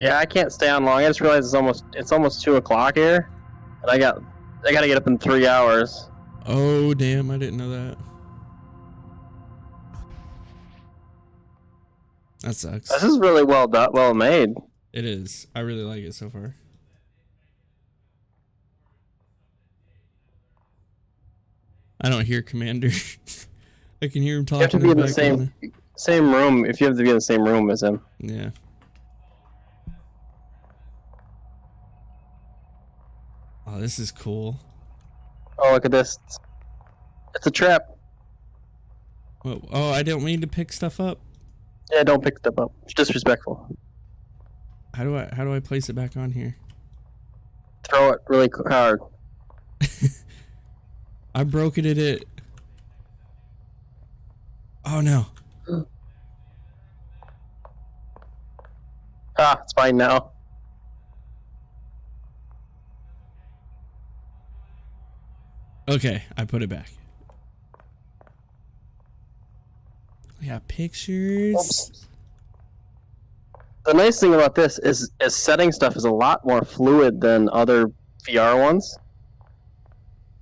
Yeah, I can't stay on long. I just realized it's almost 2 o'clock here, and I gotta get up in 3 hours. Oh damn! I didn't know that. That sucks. This is really well done, well made. It is. I really like it so far. I don't hear Commander. I can hear him talking. You have to be in the same room. If you have to be in the same room as him. Yeah. Oh, this is cool. Oh, look at this. It's a trap. Whoa. Oh, I don't mean to pick stuff up. Yeah, don't pick stuff up. It's disrespectful. How do I place it back on here? Throw it really hard. I broke it at it. Oh no. Ah, it's fine now. Okay, I put it back. We got pictures. Oops. The nice thing about this is setting stuff is a lot more fluid than other VR ones.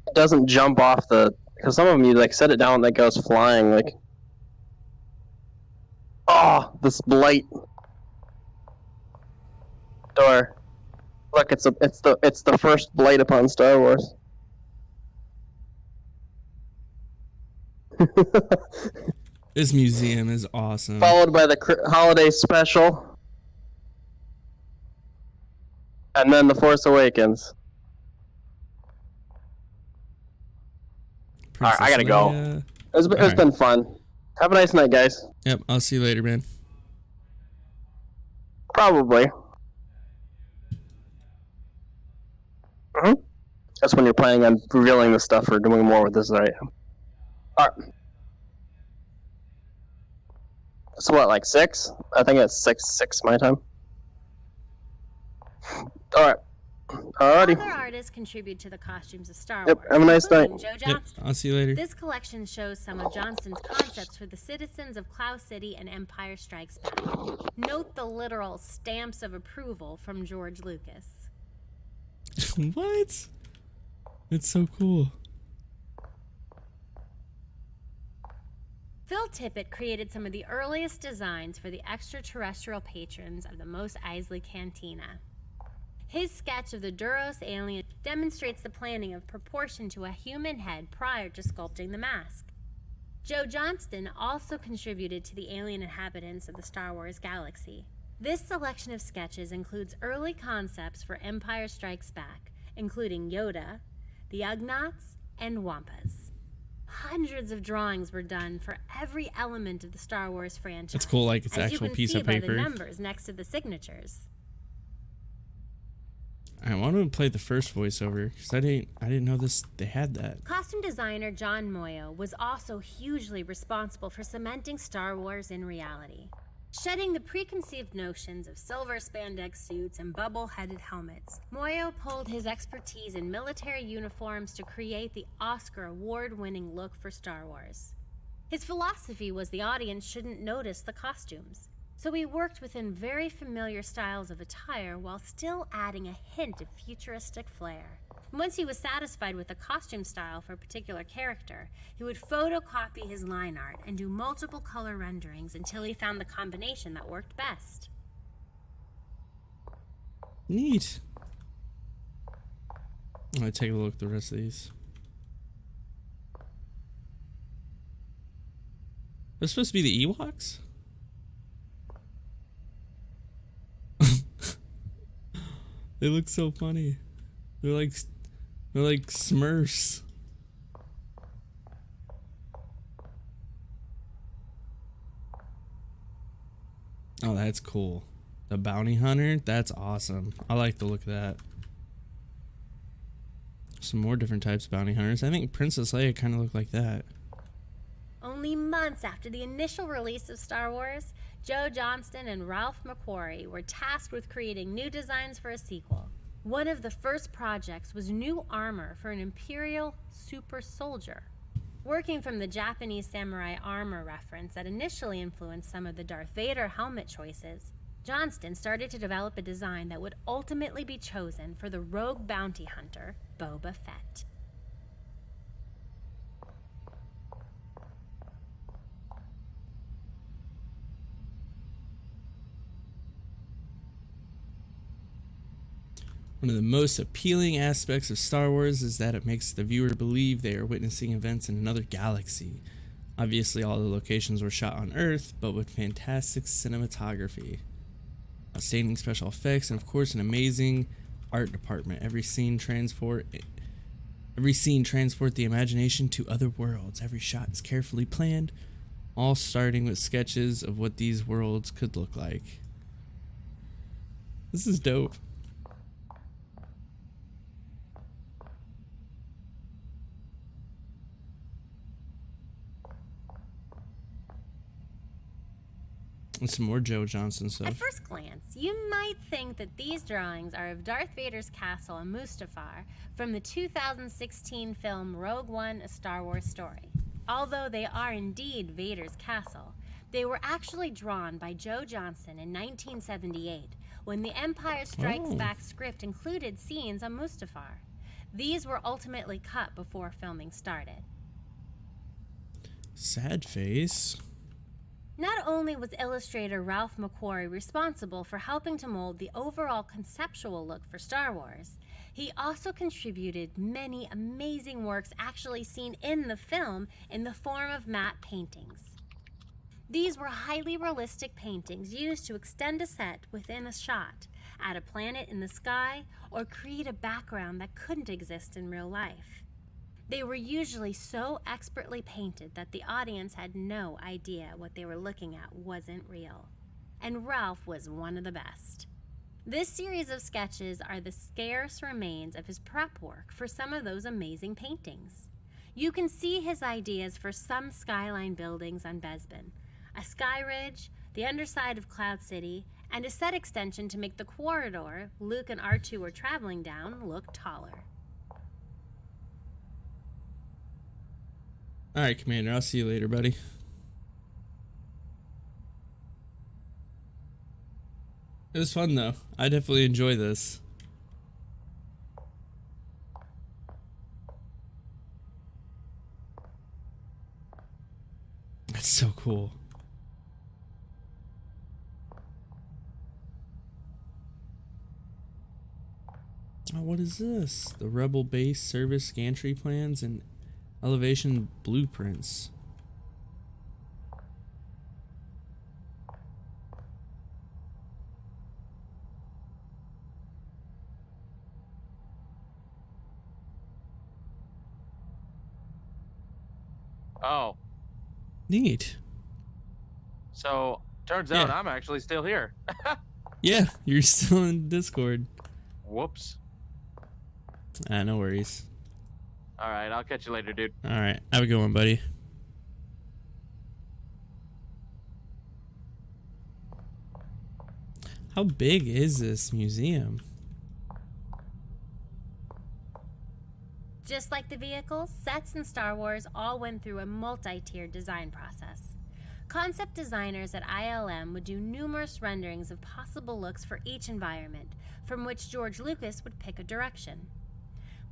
It doesn't jump off because some of them you like set it down and it goes flying like. Oh, this blight door. Look, it's the first blight upon Star Wars. This museum is awesome. Followed by the holiday special, and then the Force Awakens. All right, I gotta go. It's been fun. Have a nice night, guys. Yep, I'll see you later, man. Probably. That's when you're planning on revealing the stuff or doing more with this, right? All right. So what, like 6? I think it's 6 my time. All right. Alrighty. Other artists contribute to the costumes of Star Yep, Wars. have a nice night. Joe Johnston. Yep, I'll see you later. This collection shows some of Johnston's concepts for the citizens of Cloud City and Empire Strikes Back. Note the literal stamps of approval from George Lucas. What? It's so cool. Phil Tippett created some of the earliest designs for the extraterrestrial patrons of the Mos Eisley Cantina. His sketch of the Duros alien demonstrates the planning of proportion to a human head prior to sculpting the mask. Joe Johnston also contributed to the alien inhabitants of the Star Wars galaxy. This selection of sketches includes early concepts for Empire Strikes Back, including Yoda, the Ugnaughts, and Wampas. Hundreds of drawings were done for every element of the Star Wars franchise. It's cool, like it's an actual piece of paper. As you can see by the numbers next to the signatures. I want to play the first voiceover because I didn't know they had that. Costume designer John Moyo was also hugely responsible for cementing Star Wars in reality. Shedding the preconceived notions of silver spandex suits and bubble-headed helmets, Moyo pulled his expertise in military uniforms to create the Oscar award-winning look for Star Wars. His philosophy was the audience shouldn't notice the costumes, so he worked within very familiar styles of attire while still adding a hint of futuristic flair. Once he was satisfied with the costume style for a particular character, he would photocopy his line art and do multiple color renderings until he found the combination that worked best. Neat. I'm gonna take a look at the rest of these. They're supposed to be the Ewoks? They look so funny. They're like Smurfs. Oh, that's cool. The bounty hunter? That's awesome. I like the look of that. Some more different types of bounty hunters. I think Princess Leia kind of looked like that. Only months after the initial release of Star Wars, Joe Johnston and Ralph McQuarrie were tasked with creating new designs for a sequel. One of the first projects was new armor for an Imperial super soldier. Working from the Japanese samurai armor reference that initially influenced some of the Darth Vader helmet choices, Johnston started to develop a design that would ultimately be chosen for the rogue bounty hunter, Boba Fett. One of the most appealing aspects of Star Wars is that it makes the viewer believe they are witnessing events in another galaxy. Obviously, all the locations were shot on Earth, but with fantastic cinematography, outstanding special effects, and of course an amazing art department. Every scene transport the imagination to other worlds. Every shot is carefully planned, all starting with sketches of what these worlds could look like. This is dope. And some more Joe Johnston stuff. At first glance, you might think that these drawings are of Darth Vader's castle on Mustafar from the 2016 film Rogue One: A Star Wars Story. Although they are indeed Vader's castle, they were actually drawn by Joe Johnston in 1978 when The Empire Strikes Back script included scenes on Mustafar. These were ultimately cut before filming started. Sad face. Not only was illustrator Ralph McQuarrie responsible for helping to mold the overall conceptual look for Star Wars, he also contributed many amazing works actually seen in the film in the form of matte paintings. These were highly realistic paintings used to extend a set within a shot, add a planet in the sky, or create a background that couldn't exist in real life. They were usually so expertly painted that the audience had no idea what they were looking at wasn't real. And Ralph was one of the best. This series of sketches are the scarce remains of his prep work for some of those amazing paintings. You can see his ideas for some skyline buildings on Bespin, a sky ridge, the underside of Cloud City, and a set extension to make the corridor Luke and R2 were traveling down look taller. Alright, Commander, I'll see you later, buddy. It was fun, though. I definitely enjoy this. That's so cool. Oh, what is this? The Rebel Base Service Gantry Plans and Elevation Blueprints. Oh, Neat. so turns out I'm actually still here. Yeah, you're still in Discord. Whoops. No worries. All right, I'll catch you later, dude. Alright, have a good one, buddy. How big is this museum? Just like the vehicles, sets in Star Wars all went through a multi-tiered design process. Concept designers at ILM would do numerous renderings of possible looks for each environment, from which George Lucas would pick a direction.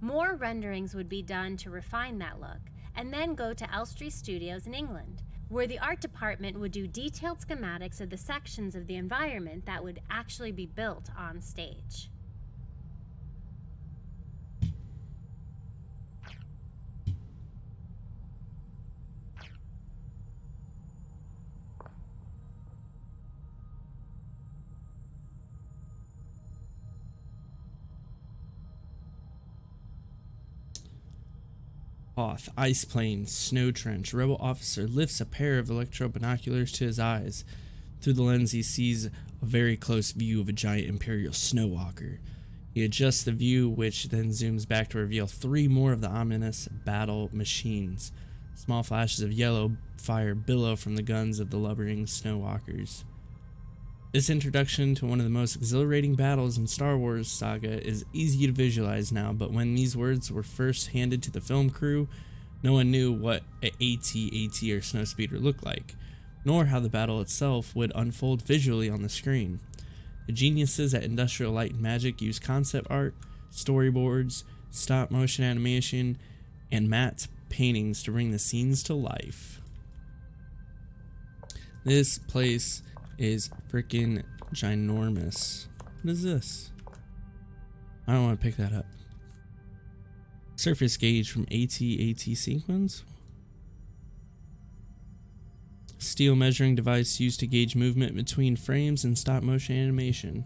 More renderings would be done to refine that look, and then go to Elstree Studios in England, where the art department would do detailed schematics of the sections of the environment that would actually be built on stage. Hoth, ice plane, snow trench. Rebel officer lifts a pair of electro binoculars to his eyes. Through the lens, he sees a very close view of a giant Imperial snowwalker. He adjusts the view, which then zooms back to reveal 3 more of the ominous battle machines. Small flashes of yellow fire billow from the guns of the lumbering snowwalkers. This introduction to one of the most exhilarating battles in Star Wars saga is easy to visualize now, but when these words were first handed to the film crew, no one knew what an AT-AT or snowspeeder looked like, nor how the battle itself would unfold visually on the screen. The geniuses at Industrial Light and Magic use concept art, storyboards, stop motion animation, and matte paintings to bring the scenes to life. This place is freaking ginormous. What is this? I don't want to pick that up. Surface gauge from AT sequence. Steel measuring device used to gauge movement between frames and stop motion animation.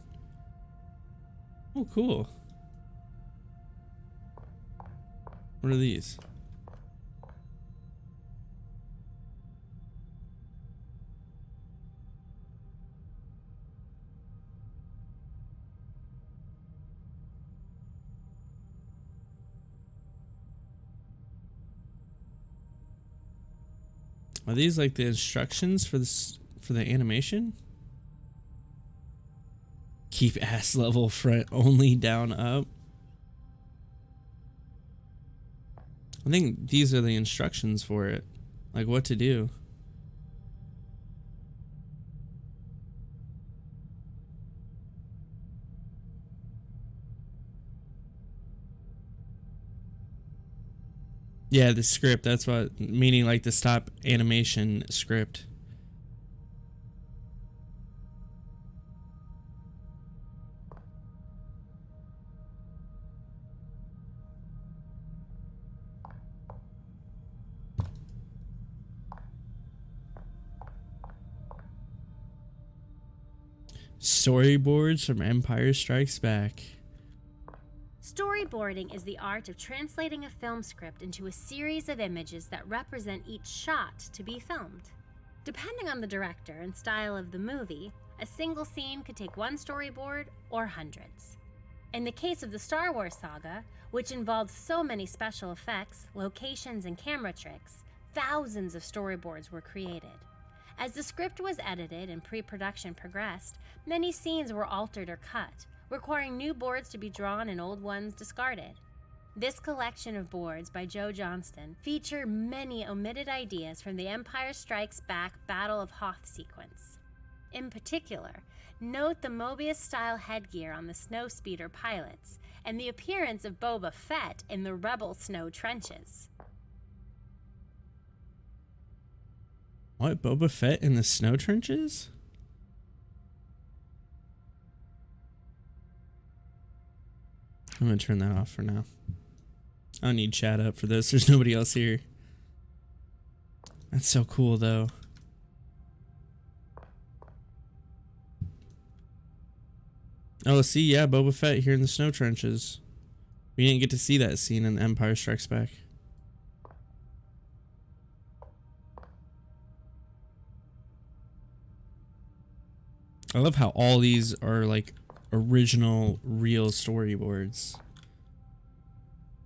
Oh, cool. What are these? Are these like the instructions for this, for the animation? Keep ass level front only, down up. I think these are the instructions for it, like what to do. Yeah, the script, that's what, meaning like the stop animation script. Storyboards from Empire Strikes Back. Storyboarding is the art of translating a film script into a series of images that represent each shot to be filmed. Depending on the director and style of the movie, a single scene could take one storyboard or hundreds. In the case of the Star Wars saga, which involved so many special effects, locations, and camera tricks, thousands of storyboards were created. As the script was edited and pre-production progressed, many scenes were altered or cut, requiring new boards to be drawn and old ones discarded. This collection of boards by Joe Johnston feature many omitted ideas from the Empire Strikes Back Battle of Hoth sequence. In particular, note the Mobius-style headgear on the snowspeeder pilots and the appearance of Boba Fett in the Rebel snow trenches. What, Boba Fett in the snow trenches? I'm gonna turn that off for now. I don't need chat up for this. There's nobody else here. That's so cool, though. Oh, see, yeah, Boba Fett here in the snow trenches. We didn't get to see that scene in Empire Strikes Back. I love how all these are like original, real storyboards.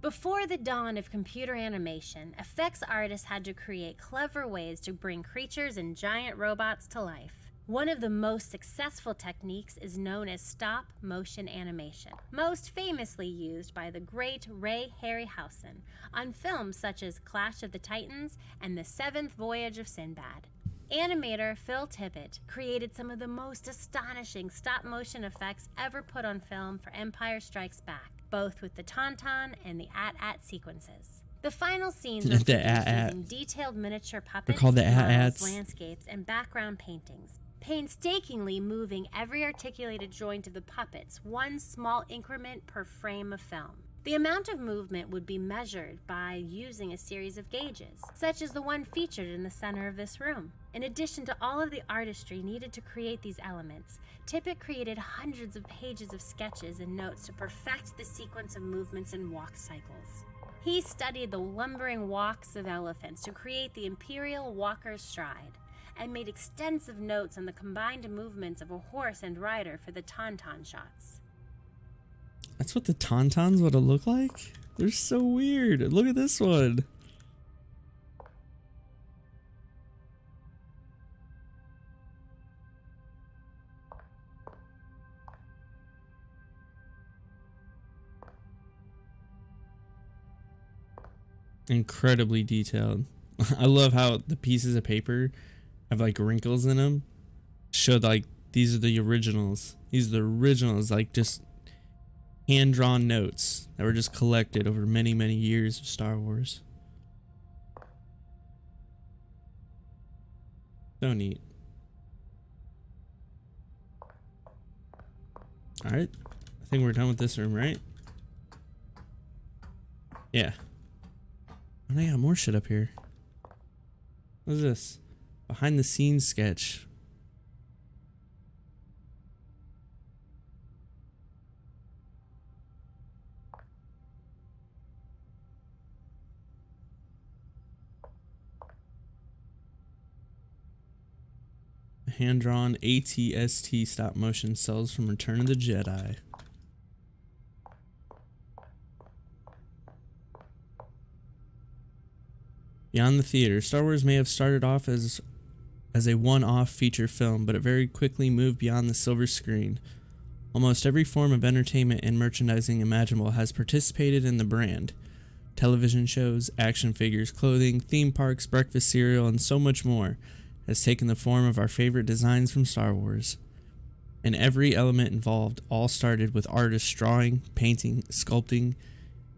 Before the dawn of computer animation, effects artists had to create clever ways to bring creatures and giant robots to life. One of the most successful techniques is known as stop-motion animation, most famously used by the great Ray Harryhausen on films such as Clash of the Titans and The Seventh Voyage of Sinbad. Animator Phil Tippett created some of the most astonishing stop-motion effects ever put on film for Empire Strikes Back, both with the Tauntaun and the AT-AT sequences. The final scenes are produced using detailed miniature puppets, models, landscapes, and background paintings, painstakingly moving every articulated joint of the puppets one small increment per frame of film. The amount of movement would be measured by using a series of gauges, such as the one featured in the center of this room. In addition to all of the artistry needed to create these elements, Tippett created hundreds of pages of sketches and notes to perfect the sequence of movements and walk cycles. He studied the lumbering walks of elephants to create the imperial walker's stride, and made extensive notes on the combined movements of a horse and rider for the Tauntaun shots. That's what the Tauntauns would have looked like? They're so weird. Look at this one. Incredibly detailed. I love how the pieces of paper have like wrinkles in them. Showed like These are the originals. These are the originals, like just hand-drawn notes that were just collected over many, many years of Star Wars. So neat. Alright. I think we're done with this room, right? Yeah. Oh, they got more shit up here. What is this? Behind the scenes sketch. Hand-drawn ATST stop motion cells from Return of the Jedi. Beyond the theater, Star Wars may have started off as a one-off feature film, but it very quickly moved beyond the silver screen. Almost every form of entertainment and merchandising imaginable has participated in the brand. Television shows, action figures, clothing, theme parks, breakfast cereal, and so much more has taken the form of our favorite designs from Star Wars. And every element involved all started with artists drawing, painting, sculpting,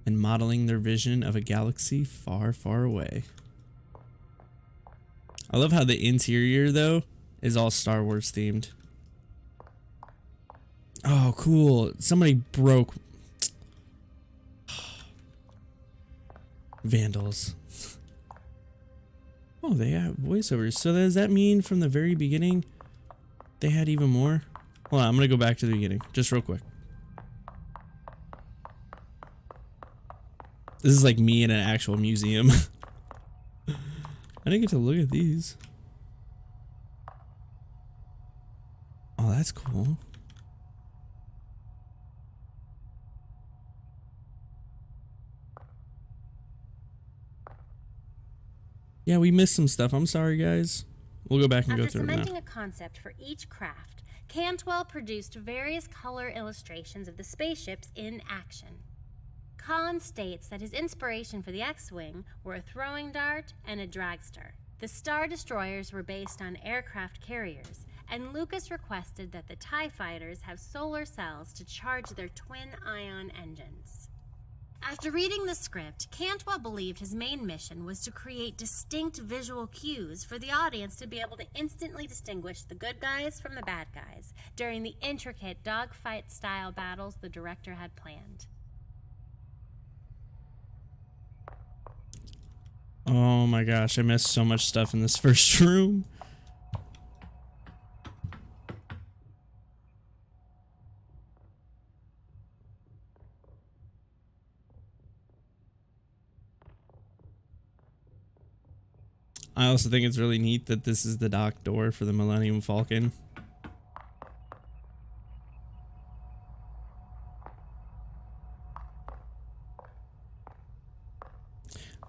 and modeling their vision of a galaxy far, far away. I love how the interior, though, is all Star Wars themed. Oh, cool. Somebody broke... Vandals. Oh, they have voiceovers. So does that mean from the very beginning they had even more? Hold on, I'm going to go back to the beginning, just real quick. This is like me in an actual museum. I didn't get to look at these. Oh, that's cool. Yeah, we missed some stuff. I'm sorry, guys. We'll go back and go through it now. After cementing a concept for each craft, Cantwell produced various color illustrations of the spaceships in action. Khan states that his inspiration for the X-Wing were a throwing dart and a dragster. The Star Destroyers were based on aircraft carriers, and Lucas requested that the TIE fighters have solar cells to charge their twin-ion engines. After reading the script, Cantwell believed his main mission was to create distinct visual cues for the audience to be able to instantly distinguish the good guys from the bad guys during the intricate dogfight-style battles the director had planned. Oh my gosh, I missed so much stuff in this first room. I also think it's really neat that this is the dock door for the Millennium Falcon.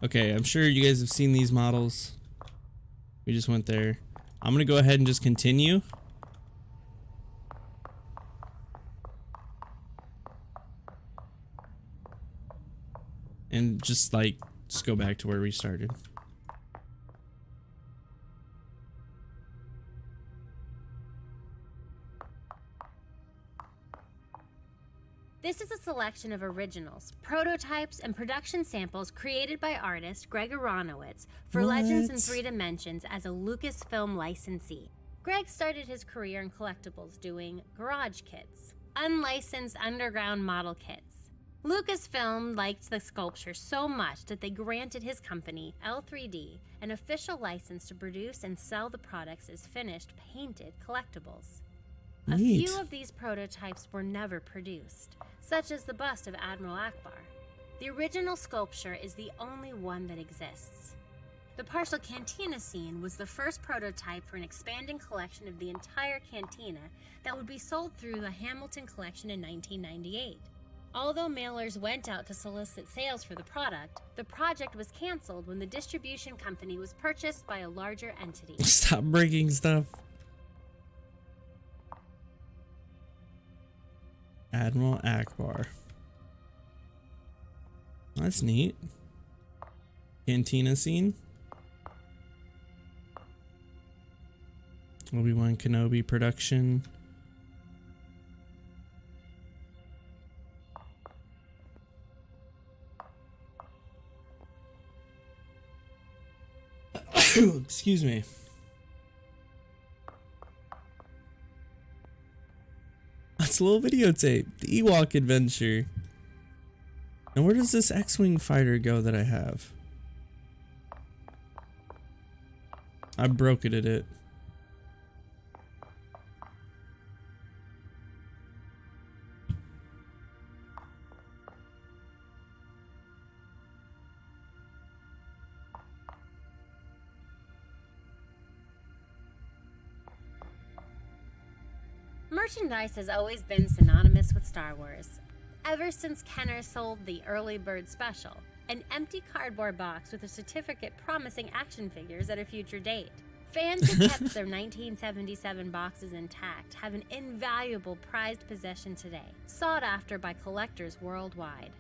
Okay, I'm sure you guys have seen these models. We just went there. I'm gonna go ahead and just continue. And just go back to where we started. This is a selection of originals, prototypes, and production samples created by artist Greg Aronowitz for Legends in 3 Dimensions as a Lucasfilm licensee. Greg started his career in collectibles doing garage kits, unlicensed underground model kits. Lucasfilm liked the sculpture so much that they granted his company, L3D, an official license to produce and sell the products as finished, painted collectibles. A few of these prototypes were never produced, such as the bust of Admiral Akbar. The original sculpture is the only one that exists. The partial cantina scene was the first prototype for an expanding collection of the entire cantina that would be sold through the Hamilton collection in 1998. Although mailers went out to solicit sales for the product, the project was canceled when the distribution company was purchased by a larger entity. Stop breaking stuff. Admiral Akbar. That's neat. Cantina scene. Obi-Wan Kenobi production. Excuse me. That's a little videotape. The Ewok adventure. Now where does this X-Wing fighter go that I have? I broke it at it. Merchandise has always been synonymous with Star Wars. Ever since Kenner sold the Early Bird Special, an empty cardboard box with a certificate promising action figures at a future date. Fans who kept their 1977 boxes intact have an invaluable prized possession today, sought after by collectors worldwide.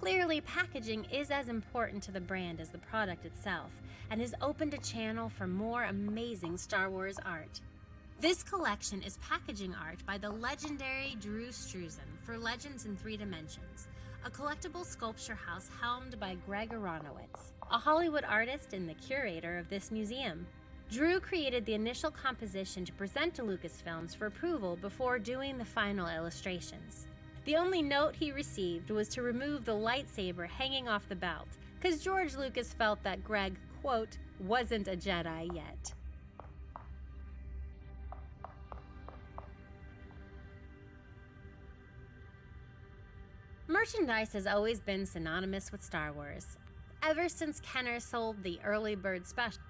Clearly, packaging is as important to the brand as the product itself, and has opened a channel for more amazing Star Wars art. This collection is packaging art by the legendary Drew Struzan for Legends in 3 Dimensions, a collectible sculpture house helmed by Greg Aronowitz, a Hollywood artist and the curator of this museum. Drew created the initial composition to present to Lucasfilms for approval before doing the final illustrations. The only note he received was to remove the lightsaber hanging off the belt, because George Lucas felt that Greg, quote, wasn't a Jedi yet. Merchandise has always been synonymous with Star Wars. Ever since Kenner sold the Early Bird Special.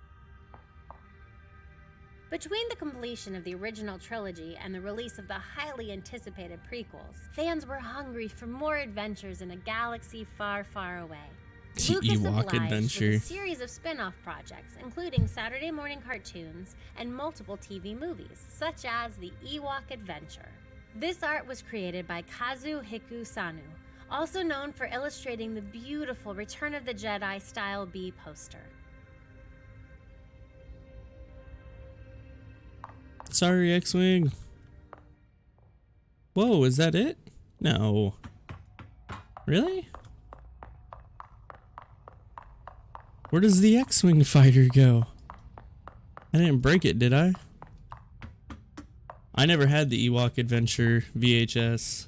Between the completion of the original trilogy and the release of the highly anticipated prequels, fans were hungry for more adventures in a galaxy far, far away. The Lucas Ewok obliged adventure. with a series of spin-off projects, including Saturday morning cartoons and multiple TV movies, such as the Ewok Adventure. This art was created by Kazuhiko Sano, also known for illustrating the beautiful Return of the Jedi style B poster. Sorry, X-Wing. Whoa, is that it? No. Really? Where does the X-Wing fighter go? I didn't break it, did I? I never had the Ewok Adventure VHS.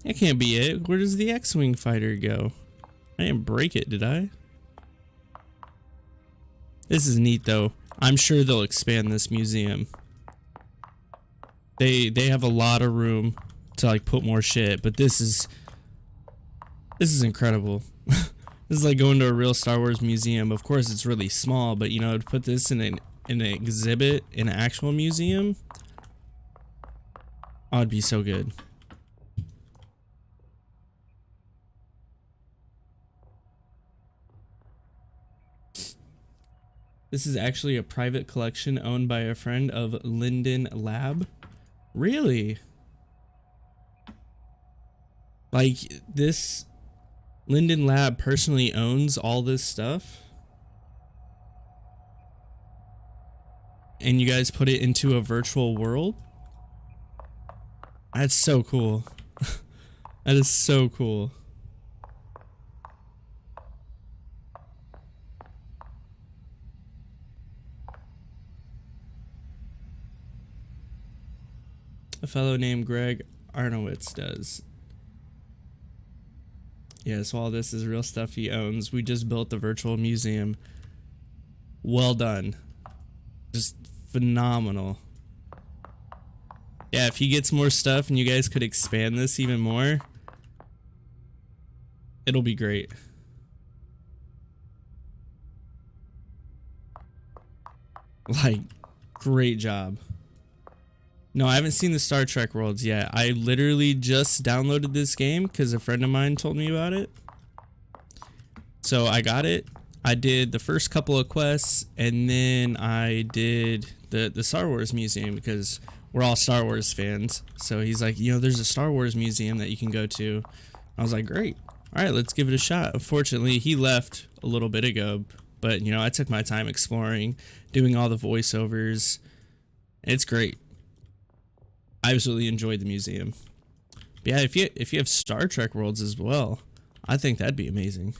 That can't be it. Where does the X-Wing fighter go? I didn't break it, did I? This is neat though. I'm sure they'll expand this museum. They have a lot of room to like put more shit, but this is incredible. This is like going to a real Star Wars museum. Of course it's really small, but you know, to put this in an exhibit in an actual museum, oh, it'd be so good. This is actually a private collection owned by a friend of Linden Lab. Really? Like, this Linden Lab personally owns all this stuff? And you guys put it into a virtual world? That's so cool. That is so cool. A fellow named Greg Arnowitz does. Yeah, so all this is real stuff he owns. We just built the virtual museum. Well done. Just phenomenal. Yeah, if he gets more stuff and you guys could expand this even more, it'll be great. Like, great job. No, I haven't seen the Star Trek worlds yet. I literally just downloaded this game because a friend of mine told me about it. So I got it. I did the first couple of quests, and then I did the Star Wars museum because we're all Star Wars fans. So he's like, you know, there's a Star Wars museum that you can go to. I was like, great. All right, let's give it a shot. Unfortunately, he left a little bit ago, But you know, I took my time exploring, doing all the voiceovers. It's great. I absolutely enjoyed the museum. But yeah, if you have Star Trek worlds as well, I think that'd be amazing.